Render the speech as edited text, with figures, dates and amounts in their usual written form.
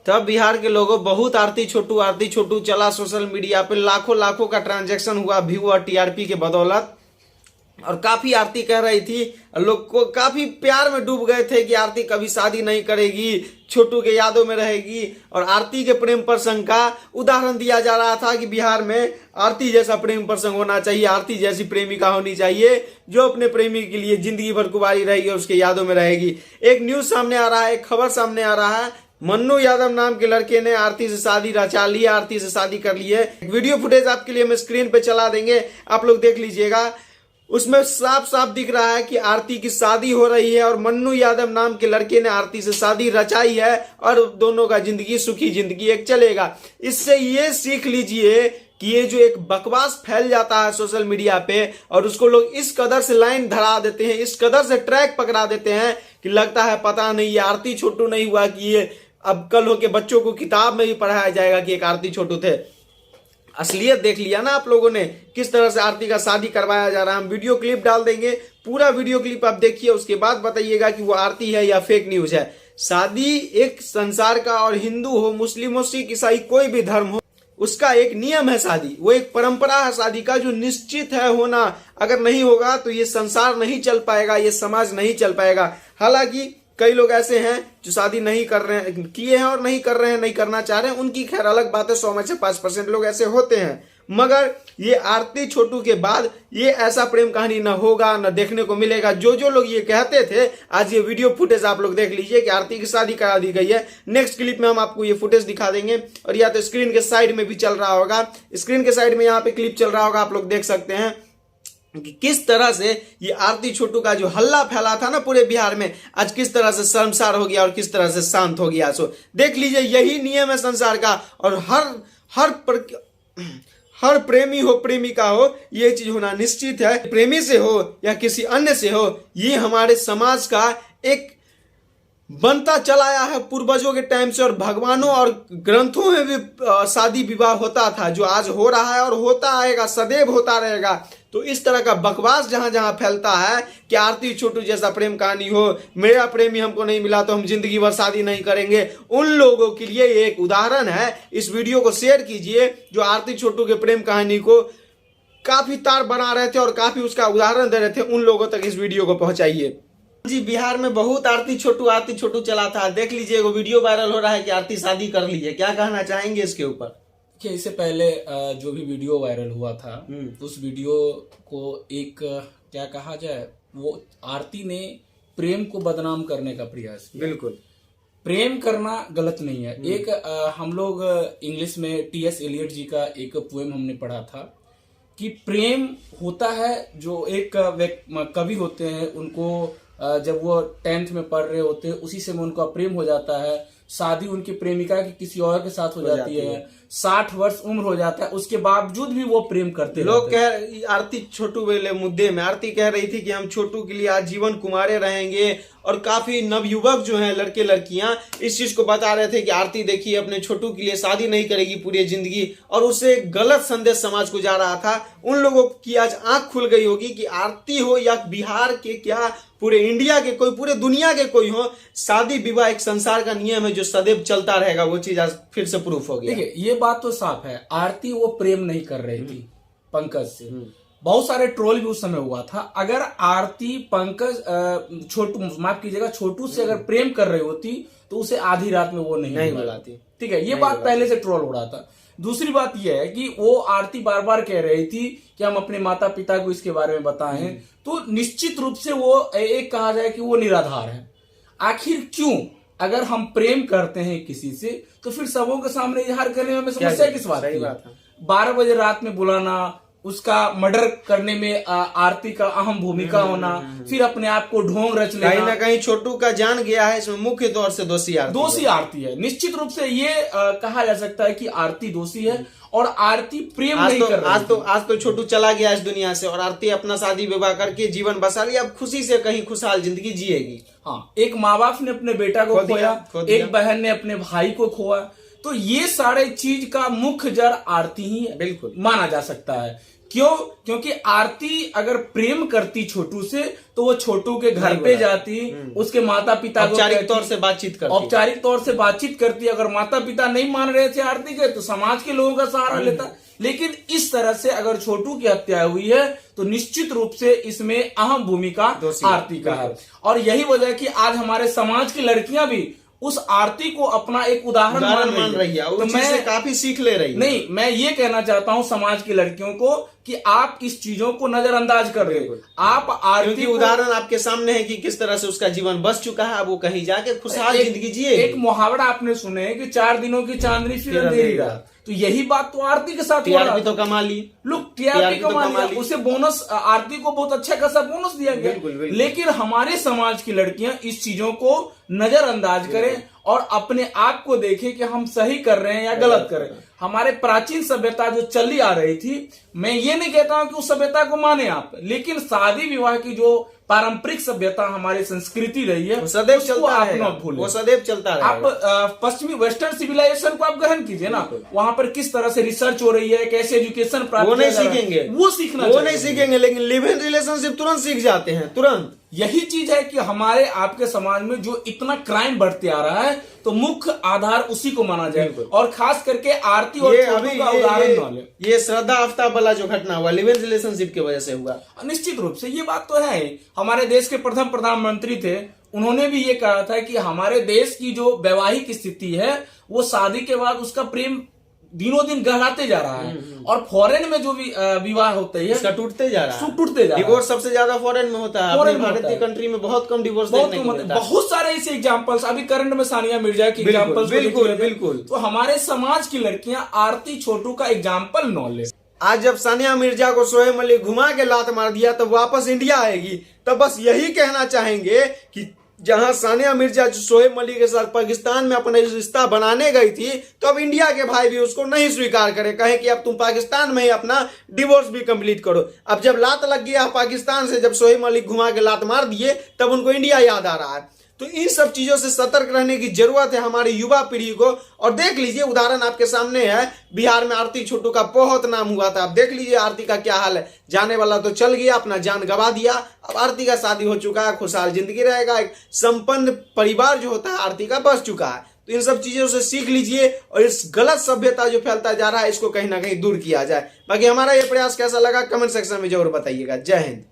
तब बिहार के लोगों बहुत आरती छोटू चला सोशल मीडिया पे, लाखों लाखों का ट्रांजैक्शन हुआ व्यू और टीआरपी के बदौलत। और काफी आरती कह रही थी, लोग को काफी प्यार में डूब गए थे कि आरती कभी शादी नहीं करेगी, छोटू के यादों में रहेगी। और आरती के प्रेम प्रसंग का उदाहरण दिया जा रहा था कि बिहार में आरती जैसा प्रेम प्रसंग होना चाहिए, आरती जैसी प्रेमिका होनी चाहिए जो अपने प्रेमी के लिए जिंदगी भर कुंवारी रहेगी और उसके यादों में रहेगी। एक न्यूज सामने आ रहा है, एक खबर सामने आ रहा है, मन्नू यादव नाम के लड़के ने आरती से शादी रचा ली, आरती से शादी कर ली है। वीडियो फुटेज आपके लिए हम स्क्रीन पे चला देंगे, आप लोग देख लीजिएगा। उसमें साफ साफ दिख रहा है कि आरती की शादी हो रही है और मन्नू यादव नाम के लड़के ने आरती से शादी रचाई है और दोनों का जिंदगी सुखी जिंदगी एक चलेगा। इससे ये सीख लीजिए कि ये जो एक बकवास फैल जाता है सोशल मीडिया पे और उसको लोग इस कदर से लाइन धरा देते हैं, इस कदर से ट्रैक पकड़ा देते हैं कि लगता है पता नहीं ये आरती छोटू नहीं हुआ कि ये अब कल होके बच्चों को किताब में भी पढ़ाया जाएगा कि एक आरती छोटू थे। असलियत देख लिया ना आप लोगों ने, किस तरह से आरती का शादी करवाया जा रहा है। हम वीडियो क्लिप डाल देंगे, पूरा वीडियो क्लिप आप देखिए, उसके बाद बताइएगा कि वो आरती है या फेक न्यूज है। शादी एक संसार का, और हिंदू हो, मुस्लिम हो, सिख ईसाई कोई भी धर्म हो, उसका एक नियम है शादी, वो एक परंपरा है शादी का जो निश्चित है होना। अगर नहीं होगा तो ये संसार नहीं चल पाएगा, ये समाज नहीं चल पाएगा। हालांकि कई लोग ऐसे हैं जो शादी नहीं कर रहे हैं, किए हैं और नहीं कर रहे हैं, नहीं करना चाह रहे हैं, उनकी खैर अलग बात है। 100 में से 5% लोग ऐसे होते हैं। मगर ये आरती छोटू के बाद ये ऐसा प्रेम कहानी न होगा, न देखने को मिलेगा। जो लोग ये कहते थे, आज ये वीडियो फुटेज आप लोग देख लीजिए कि आरती की शादी करा दी गई है। नेक्स्ट क्लिप में हम आपको ये फुटेज दिखा देंगे, और या तो स्क्रीन के साइड में भी चल रहा होगा, स्क्रीन के साइड में यहाँ पे क्लिप चल रहा होगा, आप लोग देख सकते हैं कि किस तरह से ये आरती छोटू का जो हल्ला फैला था ना पूरे बिहार में, आज किस तरह से शर्मसार हो गया और किस तरह से शांत हो गया। सो देख लीजिए, यही नियम है संसार का। और हर प्रेमी हो, प्रेमिका हो, ये चीज होना निश्चित है। प्रेमी से हो या किसी अन्य से हो, ये हमारे समाज का एक बनता चला आया है पूर्वजों के टाइम से। और भगवानों और ग्रंथों में भी शादी विवाह होता था, जो आज हो रहा है और होता आएगा, सदैव होता रहेगा। तो इस तरह का बकवास जहां जहां फैलता है कि आरती छोटू जैसा प्रेम कहानी हो, मेरा प्रेमी हमको नहीं मिला तो हम जिंदगी भर शादी नहीं करेंगे, उन लोगों के लिए एक उदाहरण है। इस वीडियो को शेयर कीजिए जो आरती छोटू के प्रेम कहानी को काफी तार बना रहे थे और काफी उसका उदाहरण दे रहे थे, उन लोगों तक इस वीडियो को पहुंचाइए। जी, बिहार में बहुत आरती छोटू चला था। देख लीजिए, वो वीडियो वायरल हो रहा है कि आरती शादी कर ली है। क्या कहना चाहेंगे इसके ऊपर? कि इससे पहले जो भी वीडियो वायरल हुआ था, उस वीडियो को एक क्या कहा जाए, वो आरती ने प्रेम को बदनाम करने का प्रयास किया। बिल्कुल, प्रेम करना गलत नहीं है। एक हम लोग इंग्लिश में टी.एस. एलियट जी का एक पोएम हमने पढ़ा था कि प्रेम होता है, जो एक कवि होते हैं, उनको जब वो 10th में पढ़ रहे होते हैं, उसी से उनका प्रेम हो जाता है। शादी उनकी प्रेमिका की किसी और के साथ हो जाती है। 60 वर्ष उम्र हो जाता है, उसके बावजूद भी वो प्रेम करते लोग कह आरती छोटू वाले मुद्दे में आरती कह रही थी कि हम छोटू के लिए आजीवन कुंवारे रहेंगे। और काफी नवयुवक जो हैं, लड़के लड़कियां, इस चीज को बता रहे थे कि आरती देखिए अपने छोटू के लिए शादी नहीं करेगी पूरी जिंदगी, और उससे गलत संदेश समाज को जा रहा था। उन लोगों की आज आंख खुल गई होगी कि आरती हो या बिहार के, क्या पूरे इंडिया के कोई, पूरे दुनिया के कोई हो, शादी विवाह एक संसार का नियम है जो सदैव चलता रहेगा। वो चीज आज फिर से प्रूफ हो गया। देखिए, ये बात तो साफ है, आरती वो प्रेम नहीं कर रही थी पंकज से। बहुत सारे ट्रोल भी उस समय हुआ था। अगर आरती पंकज छोटू, माफ कीजिएगा, छोटू से अगर प्रेम कर रही होती तो उसे आधी रात में वो नहीं बुलाती। ठीक है, ये बात पहले से ट्रोल हो रहा था। दूसरी बात यह है कि वो आरती बार बार कह रही थी कि हम अपने माता पिता को इसके बारे में बताएं, तो निश्चित रूप से वो एक कहा जाए कि वो निराधार है। आखिर क्यों? अगर हम प्रेम करते हैं किसी से तो फिर सबों के सामने इजहार करने में समस्या किस बात की? 12 बजे रात में बुलाना, उसका मर्डर करने में आरती का अहम भूमिका होना, फिर अपने आप को ढोंग रच लेना, कहीं ना कहीं छोटू का जान गया है इसमें। मुख्य तौर से दोषी आरती है। निश्चित रूप से ये कहा जा सकता है कि आरती दोषी है और आरती प्रेम नहीं कर रही। आज तो छोटू चला गया इस दुनिया से और आरती अपना शादी विवाह करके जीवन बसा लिया। अब खुशी से कहीं खुशहाल जिंदगी जिएगी। हाँ, एक माँ बाप ने अपने बेटा को खोया, एक बहन ने अपने भाई को खोया, तो ये सारे चीज का मुख्य जड़ आरती ही बिल्कुल माना जा सकता है। क्यों? क्योंकि आरती अगर प्रेम करती छोटू से तो वो छोटू के घर पे जाती, उसके माता पिता को औपचारिक तौर से बातचीत करती, औपचारिक तौर से बातचीत करती। अगर माता पिता नहीं मान रहे थे आरती के तो समाज के लोगों का सहारा लेता। लेकिन इस तरह से अगर छोटू की हत्या हुई है तो निश्चित रूप से इसमें अहम भूमिका आरती का है। और यही वजह है कि आज हमारे समाज की लड़कियां भी उस आरती को अपना एक उदाहरण मान रही है। तो मैं काफी सीख ले रही है। नहीं, मैं ये कहना चाहता हूं समाज की लड़कियों को कि आप इस चीजों को नजरअंदाज कर रहे हो। आप आरती उदाहरण आपके सामने है कि किस तरह से उसका जीवन बच चुका है, अब वो कहीं जाके खुशहाल जिंदगी जिए। एक मुहावरा आपने सुने कि 4 दिनों की चांदनी फिर अंधेरी रात, तो यही बात तो आरती के साथ टीआरपी तो कमा ली, लोग टीआरपी कमा लिया, उसे बोनस, आरती को बहुत अच्छा खासा बोनस दिया गया। लेकिन हमारे समाज की लड़कियां इस चीजों को नजरअंदाज करें और अपने आप को देखें कि हम सही कर रहे हैं या गलत कर रहे हैं। हमारे प्राचीन सभ्यता जो चली आ रही थी, मैं ये नहीं कहता हूं कि उस सभ्यता को माने आप, लेकिन शादी विवाह की जो पारंपरिक सभ्यता हमारी संस्कृति रही है सदैव चलता है, वो सदैव चलता है। आप पश्चिमी वेस्टर्न सिविलाइजेशन को आप ग्रहण कीजिए ना, वहां पर किस तरह से रिसर्च हो रही है, कैसे एजुकेशन प्राप्त, वो नहीं सीखेंगे, वो सीखना, वो नहीं सीखेंगे, लेकिन लिव इन रिलेशनशिप तुरंत सीख जाते हैं, तुरंत। यही चीज है कि हमारे आपके समाज में जो इतना क्राइम बढ़ते आ रहा है तो मुख्य आधार उसी को माना जाए। और खास करके आरती और छोटू का उदाहरण ना ले। ये श्रद्धा आफ्ताब वाला जो घटना हुआ लिव इन रिलेशनशिप की वजह से हुआ। निश्चित रूप से ये बात तो है। हमारे देश के प्रथम प्रधानमंत्री थे, उन्होंने भी ये कहा था कि हमारे देश की जो वैवाहिक स्थिति है वो शादी के बाद उसका प्रेम दिनों दिन गहराते जा रहा है। और फॉरेन में जो भी विवाह होते हैं इसका टूटते जा रहा है, डिवोर्स सबसे ज्यादा फॉरेन में होता है। अपने भारतीय कंट्री में बहुत कम डिवोर्स देखने को मिलता है। बहुत सारे ऐसे एग्जांपल्स अभी करंट में सानिया मिर्जा की एग्जांपल्स, बिल्कुल। तो हमारे समाज की लड़कियां आरती छोटू का एग्जाम्पल नॉलेज। आज जब सानिया मिर्जा को शोएब मलिक घुमा के लात मार दिया तो वापस इंडिया आएगी, तो बस यही कहना चाहेंगे कि जहां सानिया मिर्जा शोएब मलिक के साथ पाकिस्तान में अपना रिश्ता बनाने गई थी, तो अब इंडिया के भाई भी उसको नहीं स्वीकार करें, कहे कि अब तुम पाकिस्तान में ही अपना डिवोर्स भी कंप्लीट करो। अब जब लात लग गया पाकिस्तान से, जब शोएब मलिक घुमा के लात मार दिए, तब उनको इंडिया याद आ रहा है। तो इन सब चीजों से सतर्क रहने की जरूरत है हमारी युवा पीढ़ी को। और देख लीजिए, उदाहरण आपके सामने है, बिहार में आरती छोटू का बहुत नाम हुआ था। अब देख लीजिए आरती का क्या हाल है। जाने वाला तो चल गया, अपना जान गंवा दिया, अब आरती का शादी हो चुका है, खुशहाल जिंदगी रहेगा, एक संपन्न परिवार जो होता है आरती का बस चुका है। तो इन सब चीजों से सीख लीजिए और इस गलत सभ्यता जो फैलता जा रहा है इसको कहीं ना कहीं दूर किया जाए। बाकी हमारा ये प्रयास कैसा लगा कमेंट सेक्शन में जरूर बताइएगा। जय हिंद।